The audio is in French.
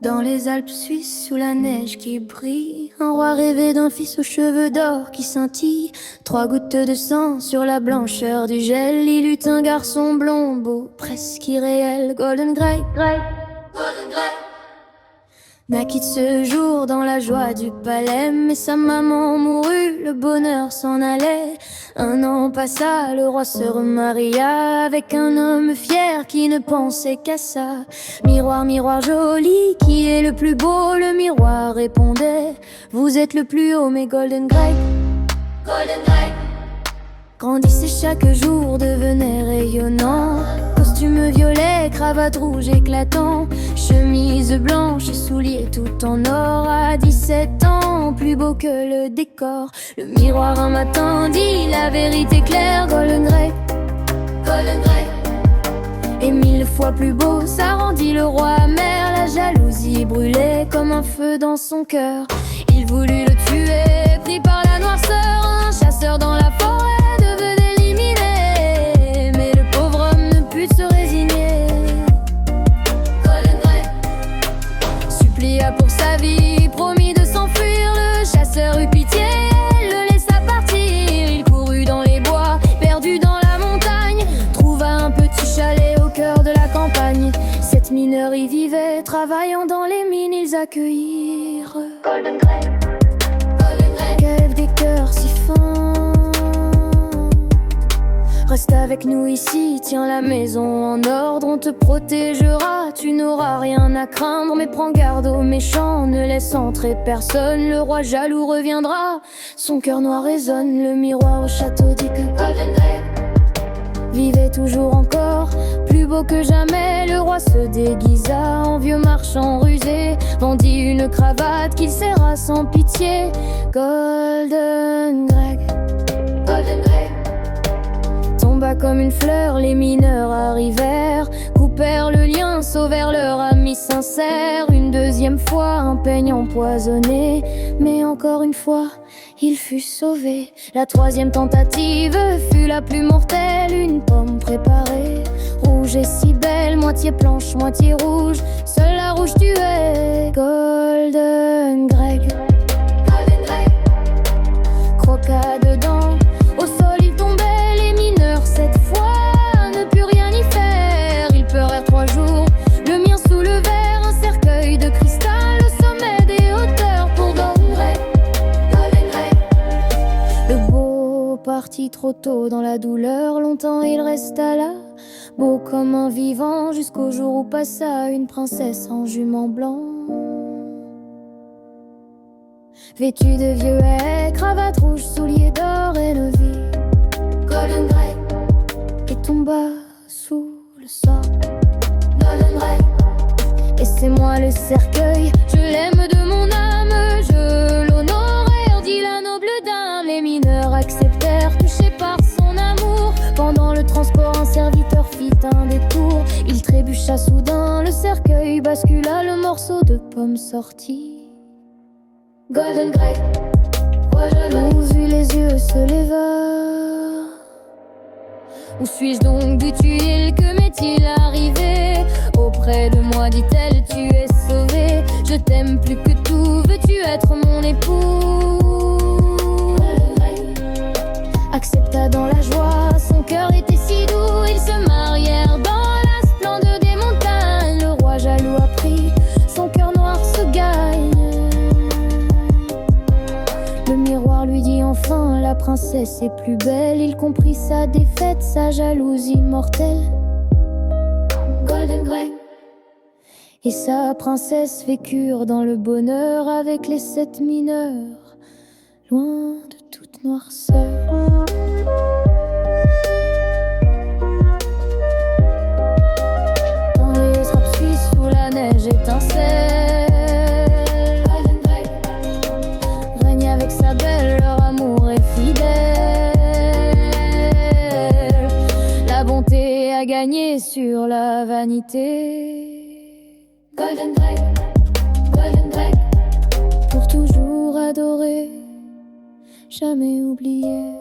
Dans les Alpes suisses, sous la neige qui brille, un roi rêvait d'un fils aux cheveux d'or qui scintille. 3 gouttes de sang sur la blancheur du gel. Il eut un garçon blond, beau, presque irréel. Golden Grey, Golden Grey naquit ce jour dans la joie du palais. Mais sa maman mourut, le bonheur s'en allait. 1 an passa, le roi se remaria avec un homme fier qui ne pensait qu'à ça. Miroir, miroir joli, qui est le plus beau? Le miroir répondait: vous êtes le plus haut, mais Golden Grey, Golden Grey grandissait chaque jour, devenait rayonnant. Costume violet, cravate rouge éclatant, chemise blanche et souliers tout en or. À 17 ans, plus beau que le décor. Le miroir un matin dit la vérité claire: Golden Grey, Golden Grey et 1000 fois plus beau. Ça rendit le roi amer, la jalousie brûlait comme un feu dans son cœur. Il voulut le tuer, pris par la noirceur. Un chasseur dans la forêt devait l'éliminer, mais le pauvre homme ne put se résigner. Golden Grey supplia pour sa vie, promit de s'enfuir. Le chasseur eut pitié, le laissa partir. Il courut dans les bois, perdu dans la montagne, trouva un petit chalet au cœur de la campagne. 7 mineurs y vivaient, travaillant dans les mines, ils accueillirent Golden Grey, Golden Grey qu'élève des cœurs si fins. Reste avec nous ici, tiens la maison en ordre, on te protégera, tu n'auras rien à craindre. Mais prends garde aux méchants, ne laisse entrer personne. Le roi jaloux reviendra, son cœur noir résonne. Le miroir au château dit que Golden Grey vivait toujours encore, plus beau que jamais. Le roi se déguisa en vieux marchand rusé, vendit une cravate qu'il serra sans pitié. Golden Grey, Golden Grey tomba comme une fleur, les mineurs arrivèrent, coupèrent le lien, sauvèrent leur ami sincère. Une deuxième fois, un peigne empoisonné, mais encore une fois, il fut sauvé. La troisième tentative fut la plus mortelle, une pomme préparée, rouge et si belle, moitié blanche, moitié rouge, seule la rouge tuait. Golden Grey, Golden Grey croqua dedans, au sol il tombait. Les mineurs cette fois ne purent rien y faire, ils pleurèrent 3 jours, le mien soulevèrent un cercueil de cristal au sommet des hauteurs pour Golden Grey, Golden Grey. Le beau partit trop tôt dans la douleur, longtemps il resta là, beau comme un vivant, jusqu'au jour où passa une princesse en jument blanc. Vêtue de vieux haies, cravate rouge, souliers d'or, elle vit Golden Grey et tomba sous le sort. Golden Grey, et c'est moi le cercueil, je l'aime de mon âme, je l'honorerai, dit la noble dame. Les mineurs acceptèrent, touchés par son amour. Pendant le transport, un serviteur fit un détour. Il trébucha soudain, le cercueil bascula, le morceau de pomme sortit. Golden Grey, roi jaloux, vit les yeux se leva. Où suis-je donc du tuile, que m'est-il arrivé? Auprès de moi, dit-elle, tu es sauvé. Je t'aime plus que tout, veux-tu être mon époux? Accepta dans la joie, son cœur était si doux. Ils se marièrent dans la splendeur des montagnes. Le roi jaloux apprit, son cœur noir se gagne. Le miroir lui dit enfin, la princesse est plus belle. Il comprit sa défaite, sa jalousie mortelle. Golden Grey et sa princesse vécurent dans le bonheur avec les 7 mineurs, loin de toute noirceur. Dans les Alpes suisses où la neige étincelle, Golden Grey règne avec sa belle, leur amour est fidèle. La bonté a gagné sur la vanité. Golden Grey, Golden Grey pour toujours adoré, jamais oublié.